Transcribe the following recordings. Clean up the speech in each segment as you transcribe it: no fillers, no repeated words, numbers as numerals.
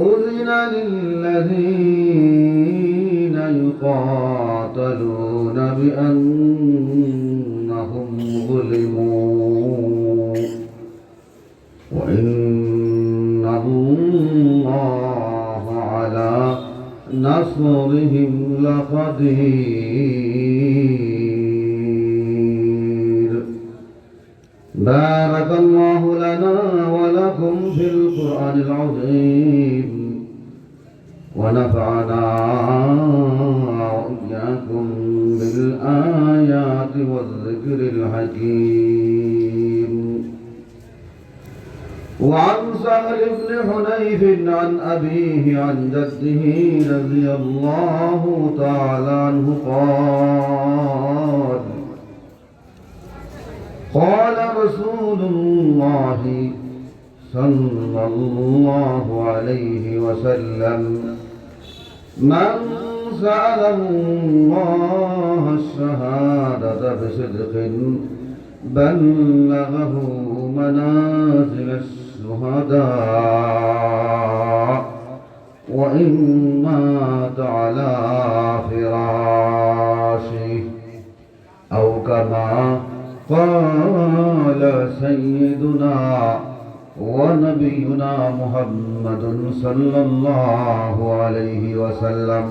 أذن للذين يقاتلون بأنهم ظلموا وإن الله على نصرهم لقدير. بارك الله لنا ولكم في القرآن العظيم ونفعنا وإياكم بالآيات والذكر الحكيم. وعن سهل بن حنيف عن أبيه عن جده رضي الله تعالى عنه قال رسول الله صلى الله عليه وسلم: من سأل الله الشهادة بصدق بلغه منازل الشهداء وإن مات على فراشه أو كما قال سيدنا ونبينا محمد صلى الله عليه وسلم।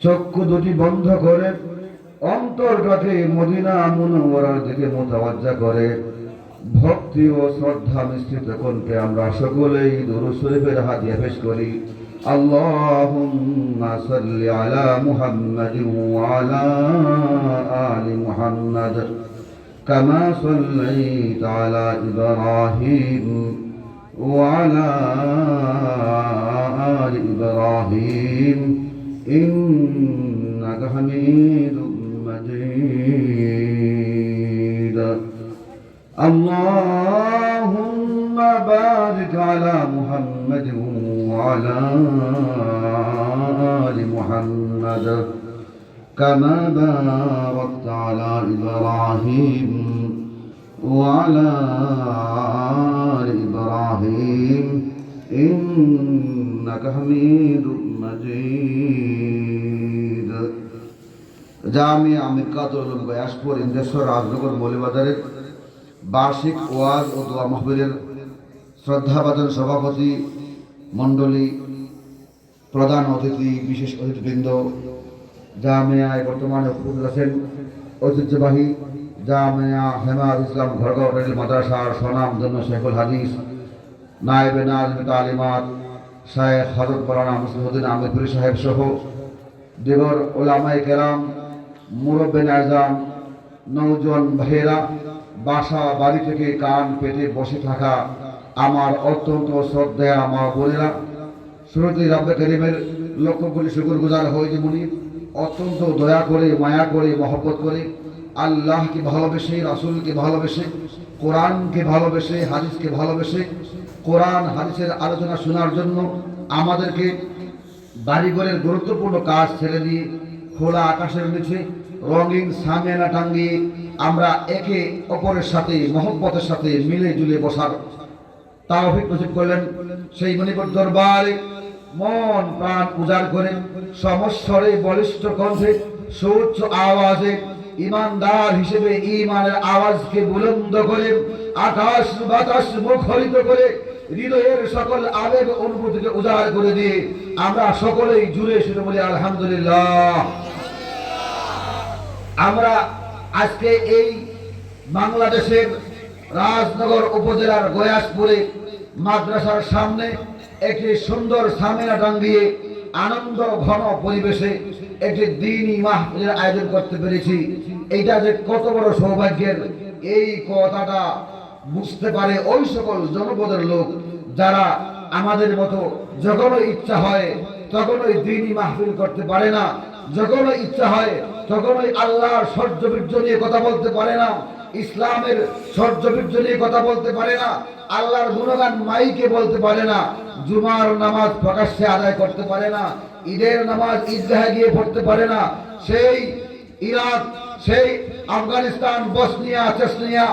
চক্ষু দুটি বন্ধ করে অন্তরটাকে মদিনা মুনওয়ারার দিকে মুতাওয়াজ্জা করে ভক্তি ও শ্রদ্ধা মিশ্রিত কণ্ঠে আমরা সকলেই দুরূদ শরীফের হাদিয়া পেশ করি। আল্লাহুম্মা সাল্লি আলা মুহাম্মাদিন ওয়া আলা আলি মুহাম্মাদ কামা সাল্লাইতা আলা ইব্রাহিম ওয়া আলা আলি ইব্রাহিম ইন্নাকা হামিদুম مجيد. اللهم بارك على محمد وعلى آل محمد كما باركت على إبراهيم وعلى آل إبراهيم إنك حميد مجيد. জামিয়া মিরকাতুল উলুম গয়াসপুর ইন্দ্রেশ্বর রাজনগর মৌলভীবাজারের বার্ষিক ওয়াজ ও দোয়া মাহফিলের শ্রদ্ধাভাজন সভাপতি মণ্ডলী, প্রধান অতিথি, বিশেষ অতিথিবৃন্দ, জামিয়ায় বর্তমানে উপস্থিত আছেন ঐতিহ্যবাহী জামিয়া হেমাদ ইসলাম ঘরগাঁও রেল মাদ্রাসার স্বনামধন্য শেখুল হাদিস নায়েবে নাজিম তালিমাত শায়েখ হযরত মাওলানা মুসলিমউদ্দিন আহমেদপুরী সাহেব সহ দিগর ওলামায়ে কেরাম, মুরব্বিন আযম, নওজোয়ান ভাইয়েরা, বাসা বাড়ি থেকে কান পেতে বসে থাকা আমার অত্যন্ত শ্রদ্ধেয় মা বোনেরা, শুরুতেই রব্বে করিমের লক্ষ কোটি শুকর গুজার হয়ে যেমনি অত্যন্ত দয়া করে, মায়া করে, মহব্বত করে, আল্লাহকে ভালোবেসে, রাসূলকে ভালোবেসে, কোরআনকে ভালোবেসে, হাদিসকে ভালোবেসে কোরআন হাদিসের আলোচনা শোনার জন্য আমাদেরকে বাড়িঘরের গুরুত্বপূর্ণ কাজ ছেড়ে দিয়ে খোলা আকাশের নিচে রঙিন সামিয়ানা টাঙ্গিয়ে আমরা একে অপরের সাথে মহব্বতের সাথে মিলে জুলে বসার তাওফিক নসিব করলেন। সেই মনিবর দরবারে মন প্রাণ উজাড় করে সমস্বরে বলিষ্ঠ কণ্ঠে সুউচ্চ আওয়াজে ইমানদার হিসেবে ঈমানের আওয়াজকে বুলন্দ করে আকাশ বাতাস মুখরিত করে হৃদয়ের সকল আবেগ অনুভূতিকে উজাড় করে দিয়ে আমরা সকলেই জুড়ে শুনে বলি আলহামদুলিল্লাহ। আমরা আজকে এই বাংলাদেশের রাজনগর উপজেলার গয়াসপুরে মাদ্রাসার সামনে একটি সুন্দর সামিয়ানা টাঙ্গিয়ে আনন্দ ঘন পরিবেশে একটি দ্বীনি মাহফিলের আয়োজন করতে পেরেছি। এইটা যে কত বড় সৌভাগ্যের, এই কথাটা বুঝতে পারে ওই সকল জনপদের লোক যারা আমাদের মতো যখনই ইচ্ছা হয় তখনই দ্বীনি মাহফিল করতে পারে না, যখনই ইচ্ছা হয় তখনই আল্লাহর শৌর্য নিয়ে কথা বলতে পারে না, ইসলামের শৌর্য নিয়ে কথা বলতে পারে না, আল্লাহর গুণগান মাইকে বলতে পারে না, জুমার নামাজ প্রকাশ্যে আদায় করতে পারে না, ঈদের নামাজ ঈদগাহে গিয়ে পড়তে পারে না। সেই ইরাক, সেই আফগানিস্তান, বসনিয়া, চেচনিয়া,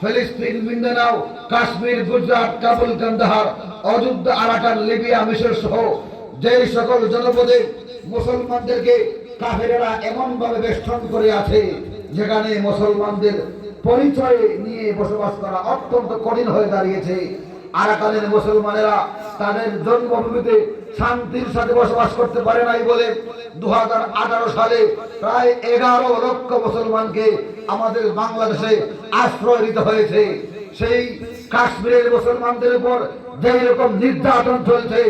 ফিলিস্তিন, Mindanao, Kashmir, Gujarat, Kabul, Kandahar, Ayodhya, Arakan, Libya, মিশর সহ যে সকল জনপদে মুসলমানদেরকে কাফেরেরা এমন ভাবে বেষ্টন করে আছে, যেখানে মুসলমানদের পরিচয় নিয়ে বসবাস করা অত্যন্ত কঠিন হয়ে দাঁড়িয়েছে। আরাকানের মুসলমানেরা তাদের জন্মভূমিতে শান্তির সাথে বসবাস করতে পারে নাই বলে 2018 সালে প্রায় 11 লক্ষ মুসলমানকে আমাদের বাংলাদেশে আশ্রয় দিতে হয়েছে। সেই কাশ্মীরের মুসলমানদের উপর যেই রকম নির্যাতন চলছে,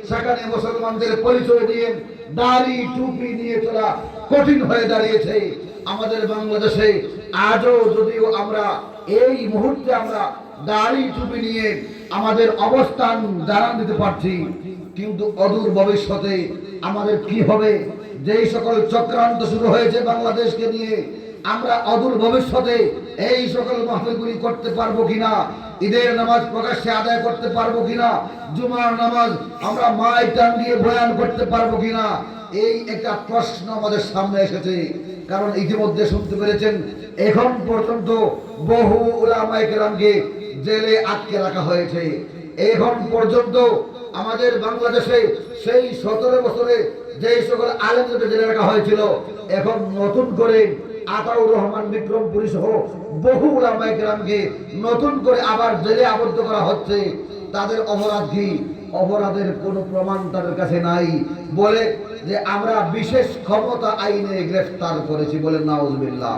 সেখানে মুসলমানদের পরিচয় দিয়ে দাড়ি টুপি নিয়ে চলা কঠিন হয়ে দাঁড়িয়েছে। আমাদের বাংলাদেশে আজও যদিও আমরা এই মুহূর্তে আমরা দাড়ি টুপি নিয়ে আমাদের অবস্থান জানান দিতে পারছি, কিন্তু অদূর ভবিষ্যতে আমাদের কি হবে? যেই সকল চক্রান্ত শুরু হয়েছে বাংলাদেশকে নিয়ে, আমরা অদূর ভবিষ্যতে এই সকল মাহফিলগুলি করতে পারবো কিনা, ঈদের নামাজ প্রকাশ্যে আদায় করতে পারবো কিনা, জুমার নামাজ আমরা মাইক টাঙ্গিয়ে বয়ান করতে পারবো কিনা, এই একটা প্রশ্ন আমাদের সামনে এসেছে। কারণ ইতিমধ্যে শুনতে পেরেছেন এখন পর্যন্ত বহু উলামায়ে কেরামকে জেলে আটকে রাখা হয়েছে। এখন পর্যন্ত আমাদের বাংলাদেশে সেই 17 বছরে যে সকল আলেমদেরকে জেলে রাখা হয়েছিল, এখন নতুন করে আতাউর রহমান বিক্রমপুরী সহ বহু উলামায়ে কেরামকে নতুন করে আবার জেলে আবদ্ধ করা হচ্ছে। তাদের অপরাধ কি? অপরাধের কোনো প্রমাণ তাদের কাছে নাই, বলে যে আমরা বিশেষ ক্ষমতা আইনে গ্রেফতার করেছি, বলে নাউজুবিল্লাহ।